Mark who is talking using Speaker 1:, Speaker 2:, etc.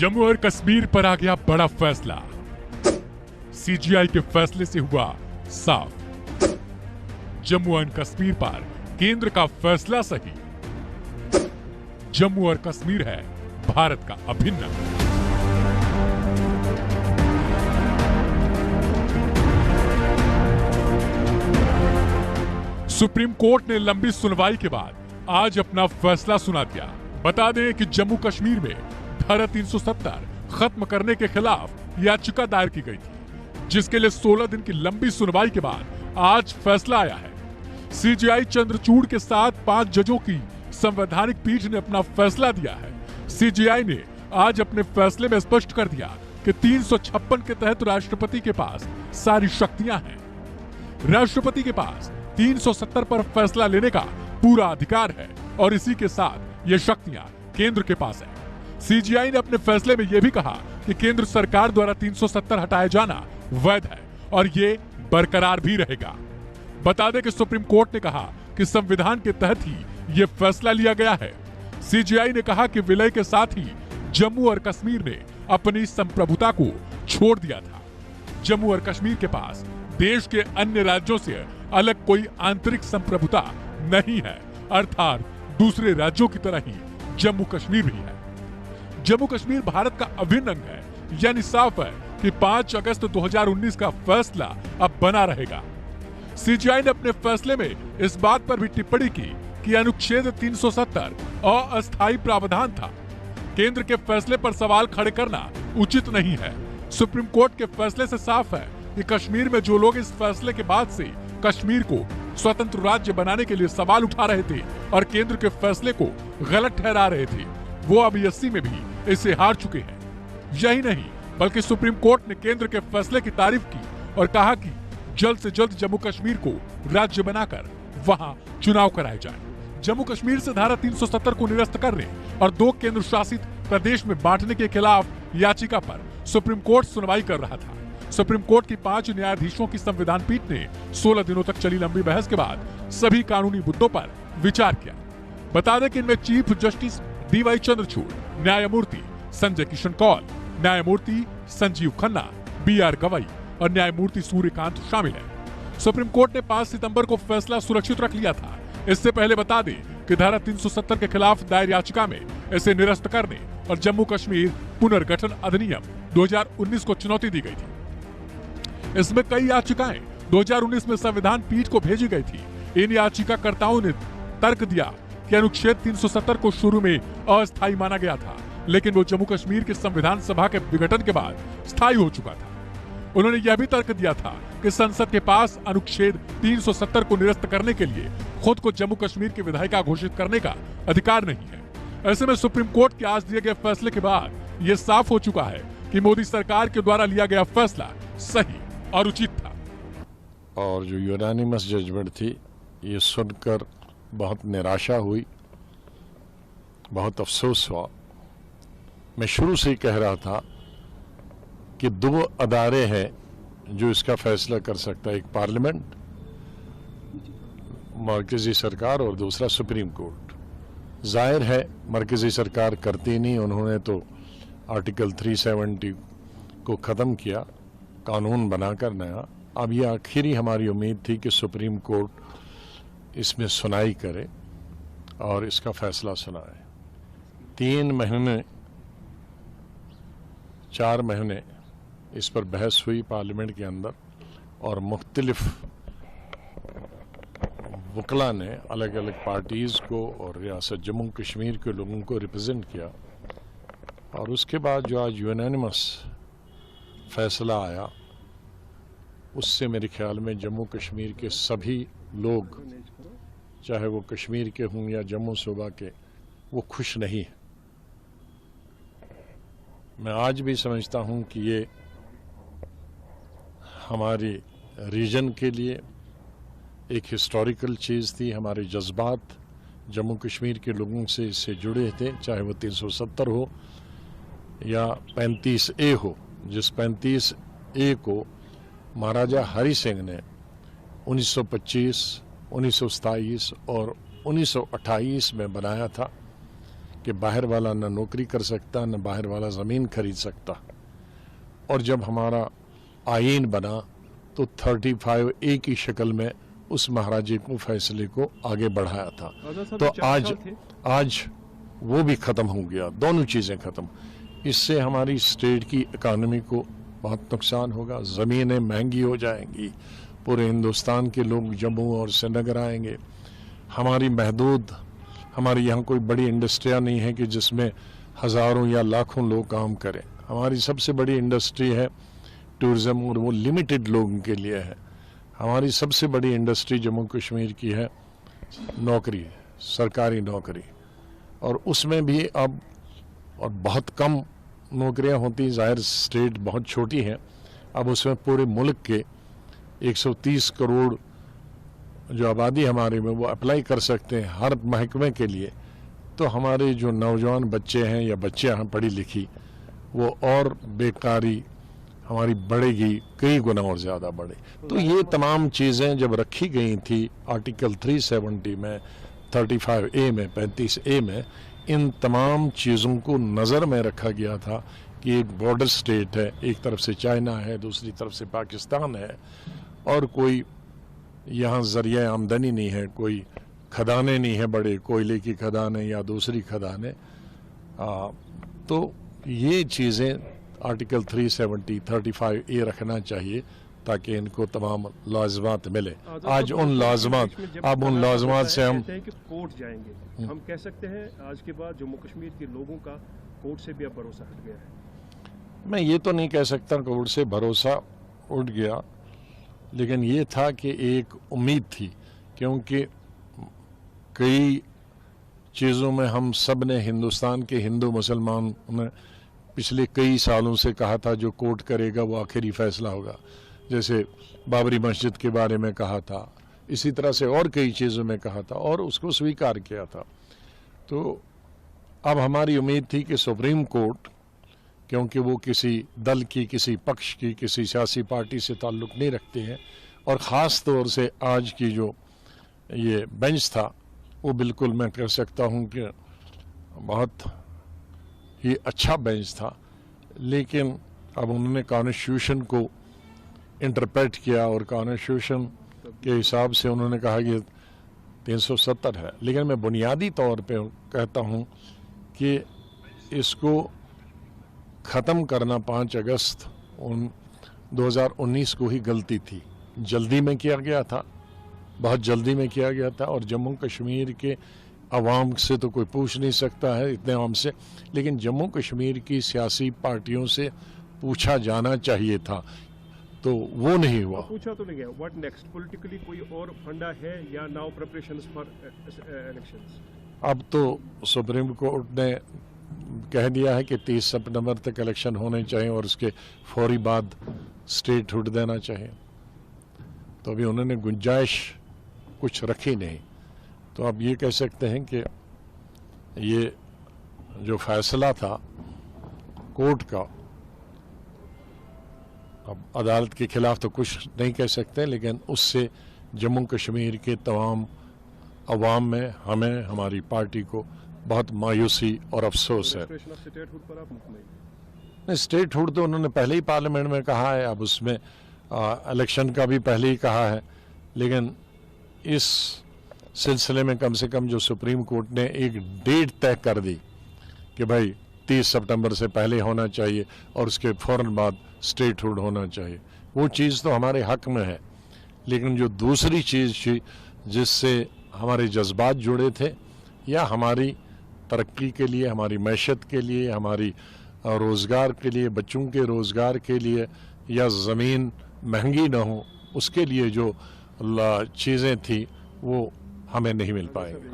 Speaker 1: जम्मू और कश्मीर पर आ गया बड़ा फैसला। सीजीआई के फैसले से हुआ साफ, जम्मू और कश्मीर पर केंद्र का फैसला सही। जम्मू और कश्मीर है भारत का अभिन्न अंग। सुप्रीम कोर्ट ने लंबी सुनवाई के बाद आज अपना फैसला सुना दिया। बता दें कि जम्मू कश्मीर में धारा 370 खत्म करने के खिलाफ याचिका दायर की गई थी, जिसके लिए 16 दिन की लंबी सुनवाई के बाद आज फैसला आया है। सीजीआई चंद्रचूड़ के साथ 5 जजों की संवैधानिक पीठ ने अपना फैसला दिया है। सीजीआई ने आज अपने फैसले में स्पष्ट कर दिया कि 356 के तहत राष्ट्रपति के पास सारी शक्तियां हैं। राष्ट्रपति के पास 370 पर फैसला लेने का पूरा अधिकार है और इसी के साथ ये शक्तियां केंद्र के पास है। सीजीआई ने अपने फैसले में यह भी कहा कि केंद्र सरकार द्वारा 370 हटाया जाना वैध है और ये बरकरार भी रहेगा। बता दें कि सुप्रीम कोर्ट ने कहा कि संविधान के तहत ही ये फैसला लिया गया है। सीजीआई ने कहा कि विलय के साथ ही जम्मू और कश्मीर ने अपनी संप्रभुता को छोड़ दिया था। जम्मू और कश्मीर के पास देश के अन्य राज्यों से अलग कोई आंतरिक संप्रभुता नहीं है, अर्थात दूसरे राज्यों की तरह ही जम्मू कश्मीर भी है। जम्मू कश्मीर भारत का अभिन्न अंग है, यानी साफ है कि 5 अगस्त 2019 का फैसला अब बना रहेगा। सीजीआई ने अपने फैसले में इस बात पर भी टिप्पणी की कि अनुच्छेद 370 अस्थायी प्रावधान था। केंद्र के फैसले पर सवाल खड़े करना उचित नहीं है। सुप्रीम कोर्ट के फैसले से साफ है कि कश्मीर में जो लोग इस फैसले के बाद से कश्मीर को स्वतंत्र राज्य बनाने के लिए सवाल उठा रहे थे और केंद्र के फैसले को गलत ठहरा रहे थे, वो अब 80 में भी इसे हार चुके हैं। यही नहीं बल्कि सुप्रीम कोर्ट ने केंद्र के फैसले की तारीफ की और कहा कि जल्द से जल्द जम्मू कश्मीर को राज्य बनाकर वहां चुनाव कराए जाएं। जम्मू कश्मीर से धारा 370 को निरस्त करने और 2 केंद्र शासित प्रदेश में बांटने के खिलाफ याचिका पर सुप्रीम कोर्ट सुनवाई कर रहा था। सुप्रीम कोर्ट की 5 न्यायाधीशों की संविधान पीठ ने 16 दिनों तक चली लंबी बहस के बाद सभी कानूनी मुद्दों पर विचार किया। बता दें कि इनमें चीफ जस्टिस डीवाई चंद्रचूड़, न्यायमूर्ति संजय किशन कौल, न्यायमूर्ति संजीव खन्ना, बीआर गवई और न्यायमूर्ति सूर्यकांत शामिल है। सुप्रीम कोर्ट ने 5 सितंबर को फैसला सुरक्षित रख लिया था। इससे पहले बता दें कि धारा 370 के खिलाफ दायर याचिका में इसे निरस्त करने और जम्मू कश्मीर पुनर्गठन अधिनियम 2019 को चुनौती दी गई थी। इसमें कई याचिकाएं 2019 में संविधान पीठ को भेजी गई थी। इन याचिकाकर्ताओं ने तर्क दिया कि अनुच्छेद 370 को शुरू में अस्थायी माना गया था, लेकिन वो जम्मू कश्मीर की संविधान सभा के विघटन के बाद स्थायी हो चुका था। उन्होंने यह भी तर्क दिया था कि संसद के पास अनुच्छेद 370 को निरस्त करने के लिए खुद को जम्मू कश्मीर की विधायिका घोषित करने का अधिकार नहीं है। ऐसे में सुप्रीम कोर्ट के आज दिए गए फैसले के बाद ये साफ हो चुका है कि मोदी सरकार के द्वारा लिया गया फैसला सही और उचित था।
Speaker 2: और जो यूनानिमस जजमेंट थी, ये सुनकर बहुत निराशा हुई, बहुत अफसोस हुआ। मैं शुरू से ही कह रहा था कि 2 अदारे हैं जो इसका फैसला कर सकता है, एक पार्लियामेंट, मरकजी सरकार, और दूसरा सुप्रीम कोर्ट। जाहिर है मरकजी सरकार करती नहीं, उन्होंने तो आर्टिकल 370 को ख़त्म किया, कानून बनाकर नया। अब ये आखिरी हमारी उम्मीद थी कि सुप्रीम कोर्ट इसमें सुनाई करे और इसका फैसला सुनाए। 3 महीने 4 महीने इस पर बहस हुई पार्लियामेंट के अंदर और मुख्तलिफ वकला ने अलग अलग पार्टीज़ को और रियासत जम्मू कश्मीर के लोगों को रिप्रेजेंट किया। और उसके बाद जो आज यूनानिमस फैसला आया, उससे मेरे ख्याल में जम्मू कश्मीर के सभी लोग, चाहे वो कश्मीर के हों या जम्मू सूबा के, वो खुश नहीं है। मैं आज भी समझता हूं कि ये हमारी रीजन के लिए एक हिस्टोरिकल चीज़ थी। हमारे जज्बात जम्मू कश्मीर के लोगों से इससे जुड़े थे, चाहे वो 370 हो या 35A हो, जिस 35A को महाराजा हरि सिंह ने 1925, 1927 और 1928 में बनाया था कि बाहर वाला न नौकरी कर सकता, न बाहर वाला ज़मीन खरीद सकता। और जब हमारा आईन बना तो 35A की शक्ल में उस महाराजे को फैसले को आगे बढ़ाया था। तो आज वो भी ख़त्म हो गया, दोनों चीज़ें ख़त्म। इससे हमारी स्टेट की इकानमी को बहुत नुकसान होगा, ज़मीनें महंगी हो जाएंगी, पूरे हिंदुस्तान के लोग जम्मू और श्रीनगर आएंगे। हमारी महदूद, हमारी यहाँ कोई बड़ी इंडस्ट्रियाँ नहीं है कि जिसमें हज़ारों या लाखों लोग काम करें। हमारी सबसे बड़ी इंडस्ट्री है टूरिज़्म, और वो लिमिटेड लोगों के लिए है। हमारी सबसे बड़ी इंडस्ट्री जम्मू कश्मीर की है नौकरी, सरकारी नौकरी, और उसमें भी अब और बहुत कम नौकरियां होती। ज़ाहिर स्टेट बहुत छोटी है, अब उसमें पूरे मुल्क के 130 करोड़ जो आबादी हमारे में वो अप्लाई कर सकते हैं हर महकमे के लिए। तो हमारे जो नौजवान बच्चे हैं या बच्चियां हैं पढ़ी लिखी, वो और बेकारी हमारी बढ़ेगी, कई गुना और ज़्यादा बढ़े। तो ये तमाम चीज़ें जब रखी गई थी आर्टिकल 370 में, 35A में, 35A में, इन तमाम चीज़ों को नज़र में रखा गया था कि एक बॉर्डर स्टेट है, एक तरफ से चाइना है, दूसरी तरफ से पाकिस्तान है, और कोई यहाँ ज़रिया आमदनी नहीं है, कोई खदानें नहीं है, बड़े कोयले की खदानें या दूसरी खदानें। तो ये चीज़ें आर्टिकल 370, 35A रखना चाहिए ताकि इनको तमाम लाज़िमात मिले। आज उन लाज़िमात, अब उन लाज़िमात से हम
Speaker 3: कोर्ट जाएंगे, हम कह सकते हैं आज के बाद जम्मू कश्मीर के लोगों का कोर्ट से भी अब भरोसा हट गया है।
Speaker 2: मैं ये तो नहीं कह सकता कोर्ट से भरोसा उठ गया, लेकिन ये था कि एक उम्मीद थी, क्योंकि कई चीज़ों में हम सब ने, हिंदुस्तान के हिंदू मुसलमान ने पिछले कई सालों से कहा था जो कोर्ट करेगा वो आखिरी फैसला होगा। जैसे बाबरी मस्जिद के बारे में कहा था, इसी तरह से और कई चीज़ों में कहा था और उसको स्वीकार किया था। तो अब हमारी उम्मीद थी कि सुप्रीम कोर्ट, क्योंकि वो किसी दल की, किसी पक्ष की, किसी सियासी पार्टी से ताल्लुक़ नहीं रखते हैं, और ख़ास तौर से आज की जो ये बेंच था वो बिल्कुल मैं कह सकता हूँ कि बहुत ही अच्छा बेंच था। लेकिन अब उन्होंने कॉन्स्टिट्यूशन को इंटरप्रेट किया और कॉन्स्टिट्यूशन के हिसाब से उन्होंने कहा कि 370 है। लेकिन मैं बुनियादी तौर पे कहता हूँ कि इसको ख़त्म करना 5 अगस्त 2019 को ही गलती थी। जल्दी में किया गया था, बहुत जल्दी में किया गया था, और जम्मू कश्मीर के अवाम से तो कोई पूछ नहीं सकता है इतने आम से, लेकिन जम्मू कश्मीर की सियासी पार्टियों से पूछा जाना चाहिए था, तो वो नहीं हुआ।
Speaker 3: पूछा तो नहीं गया। What next? पॉलिटिकली कोई और फंडा है या नाउ प्रिपरेशंस फॉर इलेक्शंस? अब
Speaker 2: तो सुप्रीम कोर्ट ने कह दिया है कि 30 सितंबर तक इलेक्शन होने चाहिए और उसके फौरी बाद स्टेटहुड देना चाहिए। तो अभी उन्होंने गुंजाइश कुछ रखी नहीं। तो आप ये कह सकते हैं कि ये जो फैसला था कोर्ट का, अब अदालत के खिलाफ तो कुछ नहीं कह सकते, लेकिन उससे जम्मू कश्मीर के तमाम अवाम में, हमें, हमारी पार्टी को बहुत मायूसी और अफसोस है। स्टेटहुड तो उन्होंने पहले ही पार्लियामेंट में कहा है, अब उसमें इलेक्शन का भी पहले ही कहा है, लेकिन इस सिलसिले में कम से कम जो सुप्रीम कोर्ट ने एक डेट तय कर दी कि भाई 30 सितंबर से पहले होना चाहिए और उसके फौरन बाद स्टेटहुड होना चाहिए, वो चीज़ तो हमारे हक में है। लेकिन जो दूसरी चीज़ थी जिससे हमारे जज्बात जुड़े थे, या हमारी तरक्की के लिए, हमारी मैशत के लिए, हमारी रोज़गार के लिए, बच्चों के रोज़गार के लिए, या ज़मीन महंगी ना हो, उसके लिए जो चीज़ें थी वो हमें नहीं मिल पाएंगी।